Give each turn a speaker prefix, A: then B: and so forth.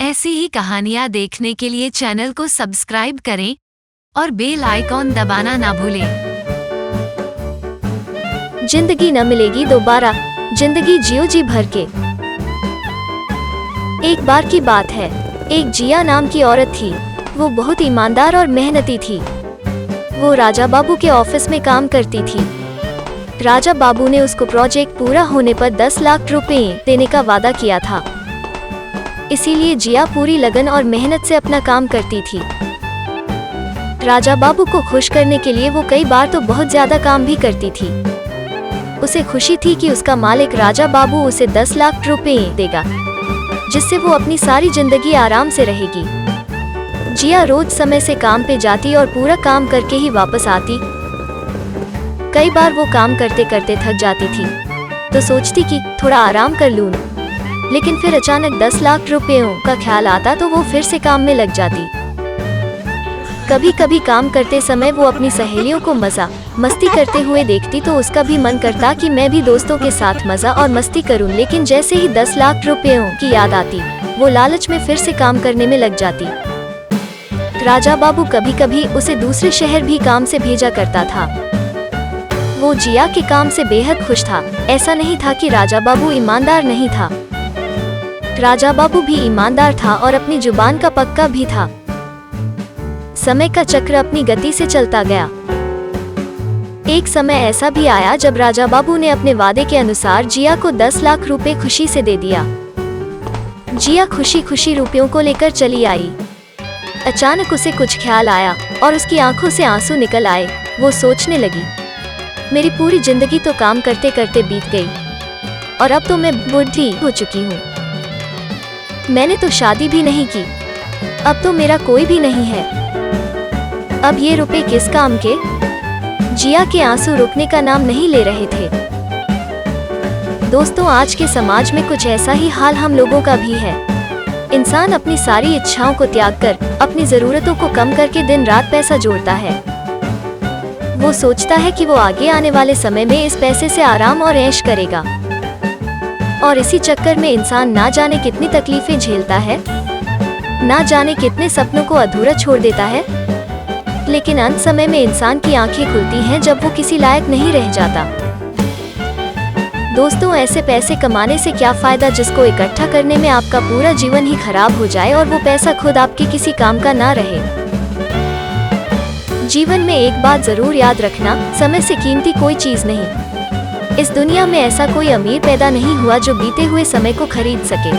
A: ऐसी ही कहानियाँ देखने के लिए चैनल को सब्सक्राइब करें और बेल आइकॉन दबाना ना भूलें।
B: जिंदगी न मिलेगी दोबारा, जिंदगी जियो जी भर के। एक बार की बात है, एक जिया नाम की औरत थी। वो बहुत ईमानदार और मेहनती थी। वो राजा बाबू के ऑफिस में काम करती थी। राजा बाबू ने उसको प्रोजेक्ट पूरा होने पर 10 लाख रुपए देने का वादा किया था। इसीलिए जिया पूरी लगन और मेहनत से अपना काम करती थी। राजा बाबू को खुश करने के लिए वो कई बार तो बहुत ज्यादा काम भी करती थी। उसे खुशी थी कि उसका मालिक राजा बाबू उसे 10 लाख रुपए देगा, जिससे वो अपनी सारी जिंदगी आराम से रहेगी। जिया रोज समय से काम पे जाती और पूरा काम करके ही वापस आती। कई बार वो काम करते करते थक जाती थी तो सोचती कि थोड़ा आराम कर लूं, लेकिन फिर अचानक 10 लाख रुपयों का ख्याल आता तो वो फिर से काम में लग जाती। कभी कभी काम करते समय वो अपनी सहेलियों को मजा मस्ती करते हुए देखती तो उसका भी मन करता कि मैं भी दोस्तों के साथ मजा और मस्ती करूं, लेकिन जैसे ही 10 लाख रुपयों की याद आती वो लालच में फिर से काम करने में लग जाती। राजा बाबू कभी कभी उसे दूसरे शहर भी काम से भेजा करता था। वो जिया के काम से बेहद खुश था। ऐसा नहीं था कि राजा बाबू ईमानदार नहीं था। राजा बाबू भी ईमानदार था और अपनी जुबान का पक्का भी था। समय का चक्र अपनी गति से चलता गया। एक समय ऐसा भी आया जब राजा बाबू ने अपने वादे के अनुसार जिया को 10 लाख रुपए खुशी से दे दिया। जिया खुशी खुशी रुपयों को लेकर चली आई। अचानक उसे कुछ ख्याल आया और उसकी आंखों से आंसू निकल आए। वो सोचने लगी, मेरी पूरी जिंदगी तो काम करते करते बीत गई और अब तो मैं बूढ़ी हो चुकी हूँ। मैंने तो शादी भी नहीं की, अब तो मेरा कोई भी नहीं है। अब ये रुपए किस काम के? जिया के आंसू रुकने का नाम नहीं ले रहे थे। दोस्तों, आज के समाज में कुछ ऐसा ही हाल हम लोगों का भी है। इंसान अपनी सारी इच्छाओं को त्याग कर अपनी जरूरतों को कम करके दिन रात पैसा जोड़ता है। वो सोचता है कि वो आगे आने वाले समय में इस पैसे से आराम और ऐश करेगा, और इसी चक्कर में इंसान ना जाने कितनी तकलीफें झेलता है, ना जाने कितने सपनों को अधूरा छोड़ देता है। लेकिन अंत समय में इंसान की आंखें खुलती हैं जब वो किसी लायक नहीं रह जाता। दोस्तों, ऐसे पैसे कमाने से क्या फायदा जिसको इकट्ठा करने में आपका पूरा जीवन ही खराब हो जाए और वो पैसा खुद आपके किसी काम का ना रहे। जीवन में एक बात जरूर याद रखना, समय से कीमती कोई चीज नहीं। इस दुनिया में ऐसा कोई अमीर पैदा नहीं हुआ जो बीते हुए समय को खरीद सके।